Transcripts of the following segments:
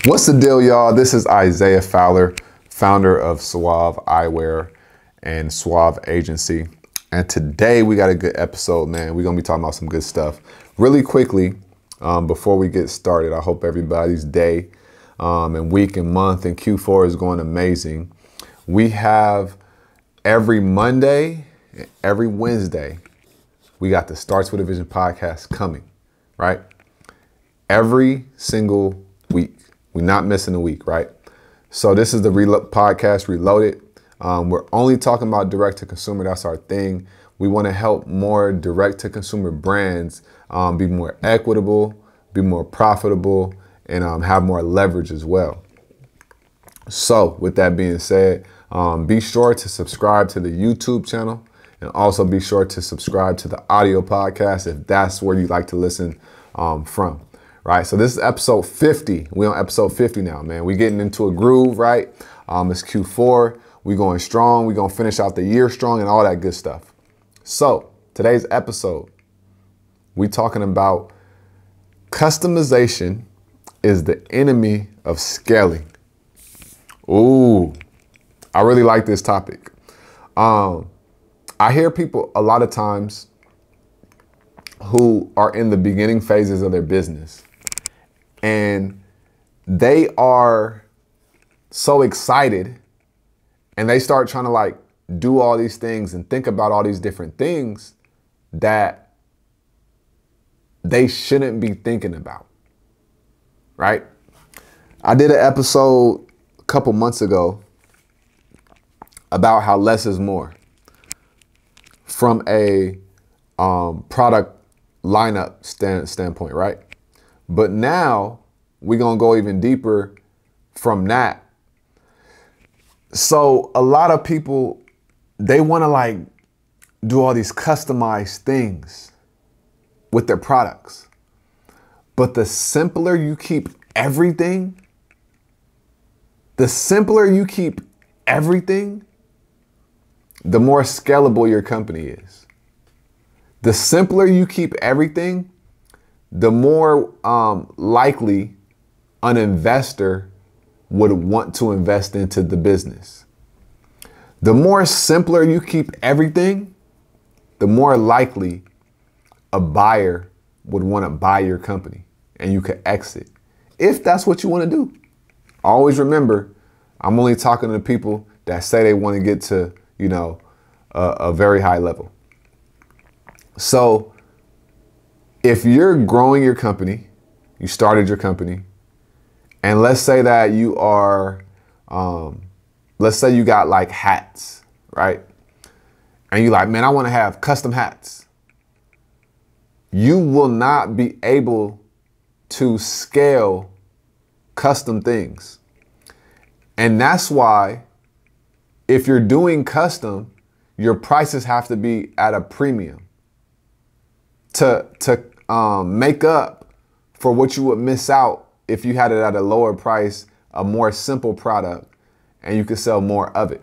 What's the deal, y'all? This is Isaiah Fowler, founder of Swav Eyewear and Swav Agency. And today we got a good episode, man. We're gonna be talking about some good stuff. Really quickly, before we get started, I hope everybody's day and week and month and Q4 is going amazing. We have every Monday, every Wednesday, we got the Starts with a Vision podcast coming, right? Every single week. We're not missing a week, right? So this is the podcast Reloaded. We're only talking about direct to consumer. That's our thing. We want to help more direct to consumer brands be more equitable, be more profitable, and have more leverage as well. So with that being said, be sure to subscribe to the YouTube channel and also be sure to subscribe to the audio podcast if that's where you like to listen from. Right, so this is episode 50. We're on episode 50 now, man. We're getting into a groove, right? It's Q4. We're going strong. We're going to finish out the year strong and all that good stuff. So today's episode, we're talking about customization is the enemy of scaling. Ooh, I really like this topic. I hear people a lot of times who are in the beginning phases of their business. And they are so excited and they start trying to like do all these things and think about all these different things that they shouldn't be thinking about, right? I did an episode a couple months ago about how less is more from a product lineup standpoint, right? But now we're going to go even deeper from that. So a lot of people, they want to like do all these customized things with their products. But the simpler you keep everything, the more scalable your company is. The simpler you keep everything, the more likely an investor would want to invest into the business. The more simpler you keep everything, the more likely a buyer would want to buy your company and you could exit if that's what you want to do. Always remember, I'm only talking to people that say they want to get to, you know, a very high level. So if you're growing your company, you started your company, and let's say that you are, let's say you got like hats, right? And you're like, man, I want to have custom hats. You will not be able to scale custom things. And that's why if you're doing custom, your prices have to be at a premium to make up for what you would miss out if you had it at a lower price, a more simple product, and you could sell more of it,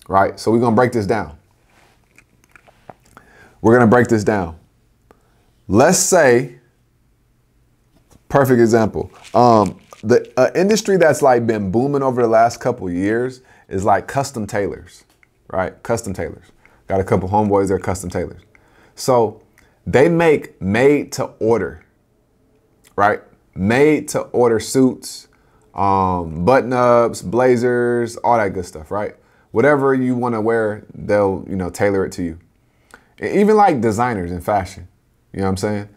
right? So we're gonna break this down. Let's say, perfect example, the industry that's like been booming over the last couple years is like custom tailors, right? Custom tailors. Got a couple homeboys that are custom tailors. So they make made to order, right? Made to order suits, button ups, blazers, all that good stuff, right? Whatever you want to wear, they'll, you know, tailor it to you. And even like designers in fashion, you know what I'm saying?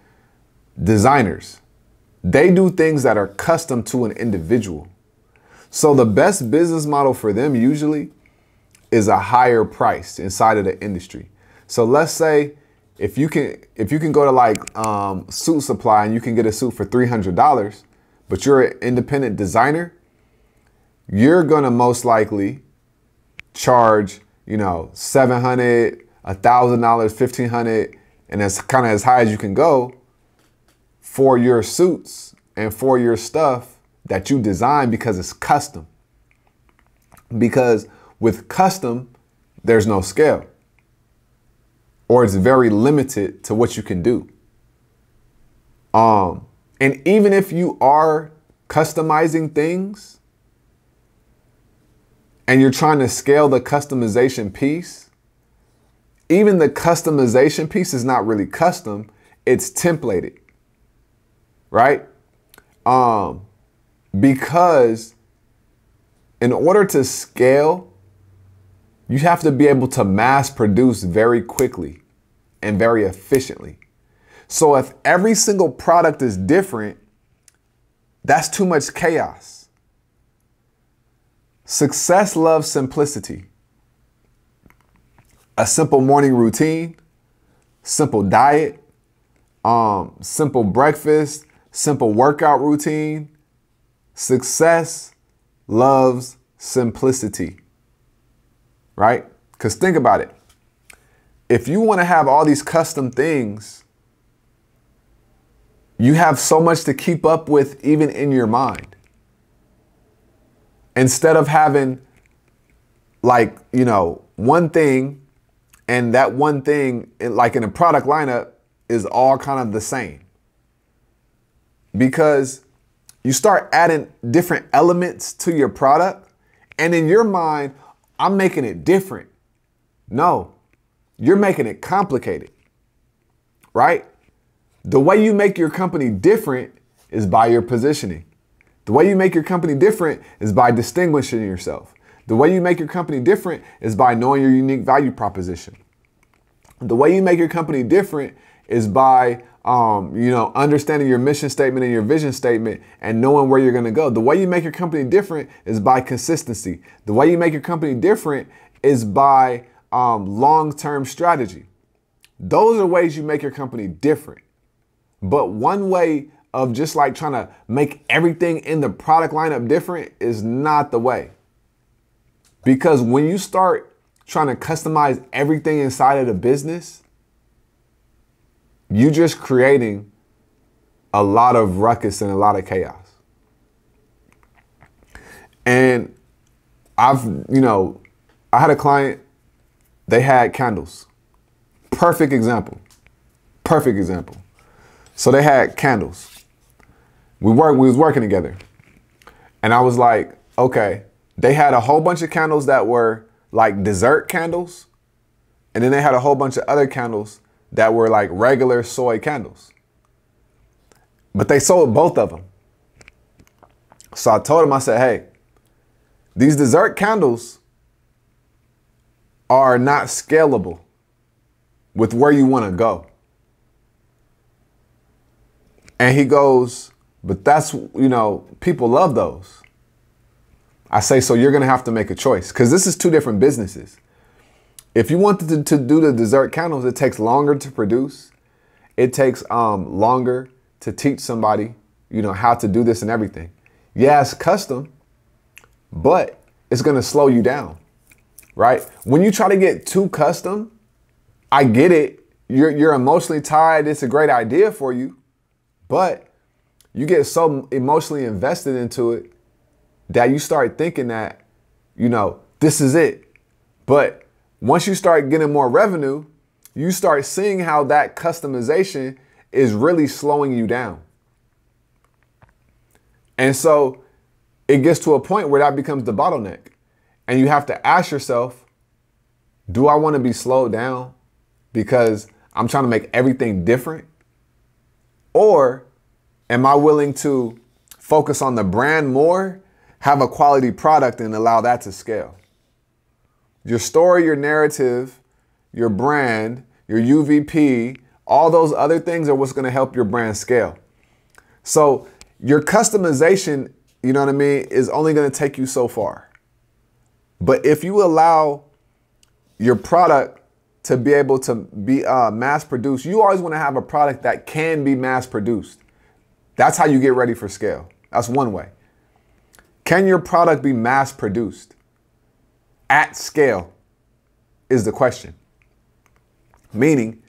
Designers, they do things that are custom to an individual. So the best business model for them usually is a higher price inside of the industry. So let's say if you can go to like Suit Supply and you can get a suit for $300, but you're an independent designer, you're gonna most likely charge, you know, $700, $1,000, $1,500, and that's kind of as high as you can go for your suits and for your stuff that you design because it's custom. Because with custom, there's no scale, or it's very limited to what you can do. And even if you are customizing things and you're trying to scale the customization piece, even the customization piece is not really custom, it's templated, right? Because in order to scale, you have to be able to mass produce very quickly and very efficiently. So if every single product is different, that's too much chaos. Success loves simplicity. A simple morning routine, simple diet, simple breakfast, simple workout routine. Success loves simplicity, right? Because think about it. If you want to have all these custom things, you have so much to keep up with even in your mind. Instead of having like, one thing, and that one thing, like in a product lineup, is all kind of the same. Because you start adding different elements to your product, and in your mind, I'm making it different. No, you're making it complicated, right? The way you make your company different is by your positioning. The way you make your company different is by distinguishing yourself. The way you make your company different is by knowing your unique value proposition. The way you make your company different is by, understanding your mission statement and your vision statement and knowing where you're going to go. The way you make your company different is by consistency. The way you make your company different is by long-term strategy. Those are ways you make your company different. But one way of just like trying to make everything in the product lineup different is not the way. Because when you start trying to customize everything inside of the business, you're just creating a lot of ruckus and a lot of chaos. And I had a client, they had candles. Perfect example. Perfect example. So they had candles. We was working together. And I was like, okay, they had a whole bunch of candles that were like dessert candles. And then they had a whole bunch of other candles that were like regular soy candles. But they sold both of them. So I told him, I said, hey, these dessert candles are not scalable with where you want to go. And he goes, but that's, people love those. I say, so you're going to have to make a choice, because this is two different businesses. If you want to do the dessert candles, it takes longer to produce. It takes longer to teach somebody, how to do this and everything. Yeah, it's custom, but it's going to slow you down, right? When you try to get too custom, I get it. You're emotionally tied. It's a great idea for you. But you get so emotionally invested into it that you start thinking that, this is it. But once you start getting more revenue, you start seeing how that customization is really slowing you down. And so it gets to a point where that becomes the bottleneck. And you have to ask yourself, do I want to be slowed down because I'm trying to make everything different? Or am I willing to focus on the brand more, have a quality product, and allow that to scale? Your story, your narrative, your brand, your UVP, all those other things are what's going to help your brand scale. So your customization, is only going to take you so far. But if you allow your product to be able to be mass produced, you always want to have a product that can be mass produced. That's how you get ready for scale. That's one way. Can your product be mass produced at scale is the question. Meaning,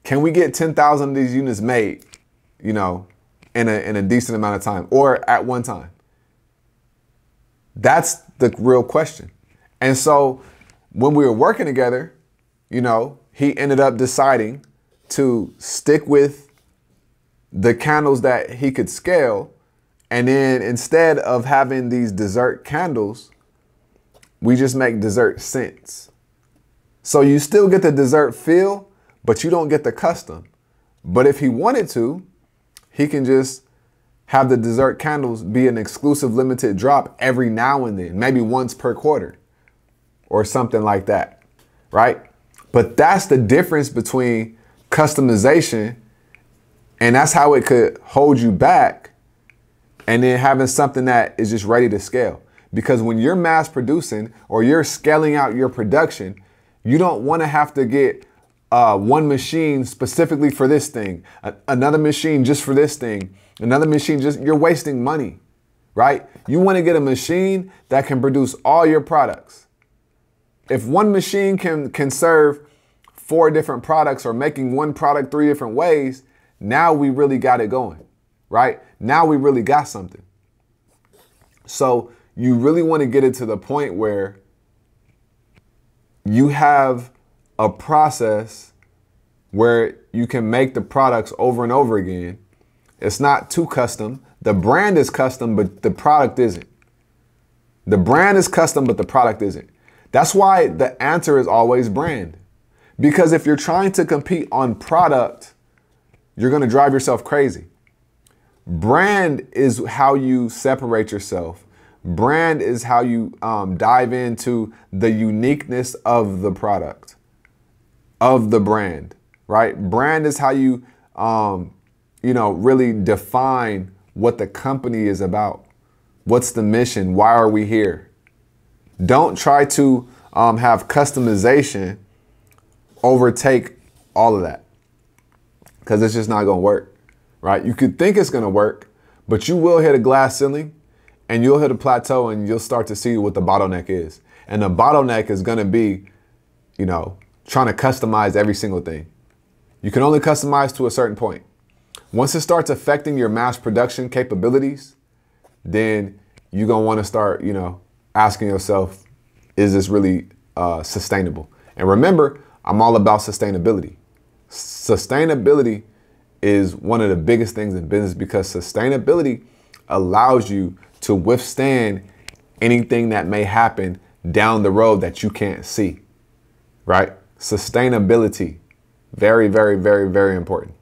can we get 10,000 of these units made, in a decent amount of time or at one time? That's the real question. And so when we were working together, you know, he ended up deciding to stick with the candles that he could scale. And then instead of having these dessert candles, we just make dessert scents. So you still get the dessert feel, but you don't get the custom. But if he wanted to, he can just have the dessert candles be an exclusive limited drop every now and then, maybe once per quarter or something like that, right? But that's the difference between customization, and that's how it could hold you back, and then having something that is just ready to scale. Because when you're mass producing or you're scaling out your production, you don't want to have to get one machine specifically for this thing, another machine just for this thing, another machine just, you're wasting money, right? You want to get a machine that can produce all your products. If one machine can serve 4 different products or making one product 3 different ways, now we really got it going, right? Now we really got something. So you really want to get it to the point where you have a process where you can make the products over and over again. It's not too custom. The brand is custom, but the product isn't. The brand is custom, but the product isn't. That's why the answer is always brand. Because if you're trying to compete on product, you're going to drive yourself crazy. Brand is how you separate yourself. Brand is how you dive into the uniqueness of the product, of the brand, right? Brand is how you, really define what the company is about. What's the mission? Why are we here? Don't try to have customization overtake all of that, because it's just not going to work, right? You could think it's going to work, but you will hit a glass ceiling and you'll hit a plateau and you'll start to see what the bottleneck is. And the bottleneck is going to be, trying to customize every single thing. You can only customize to a certain point. Once it starts affecting your mass production capabilities, then you're going to want to start, asking yourself, is this really sustainable? And remember, I'm all about sustainability. Sustainability is one of the biggest things in business, because sustainability allows you to withstand anything that may happen down the road that you can't see, right? Sustainability, very, very, very, very important.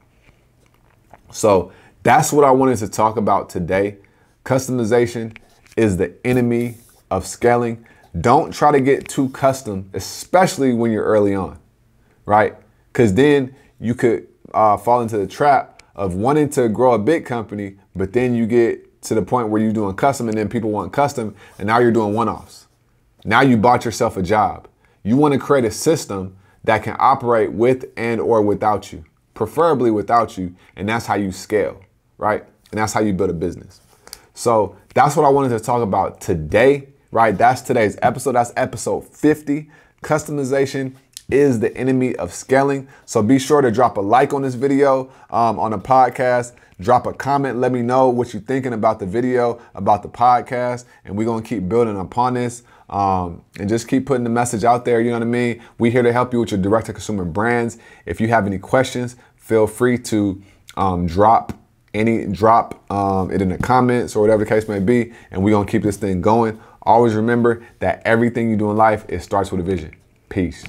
So that's what I wanted to talk about today. Customization is the enemy of scaling. Don't try to get too custom, especially when you're early on, right? Because then you could fall into the trap of wanting to grow a big company, but then you get to the point where you're doing custom and then people want custom, and now you're doing one-offs. Now you bought yourself a job. You want to create a system that can operate with and or without you, preferably without you, and that's how you scale, right? And that's how you build a business. So that's what I wanted to talk about today, right? That's today's episode. That's episode 50. Customization is the enemy of scaling. So be sure to drop a like on this video, on the podcast. Drop a comment. Let me know what you're thinking about the video, about the podcast, and we're going to keep building upon this, and just keep putting the message out there. You know what I mean? We're here to help you with your direct-to-consumer brands. If you have any questions, feel free to drop it in the comments or whatever the case may be, and we're going to keep this thing going. Always remember that everything you do in life, it starts with a vision. Peace.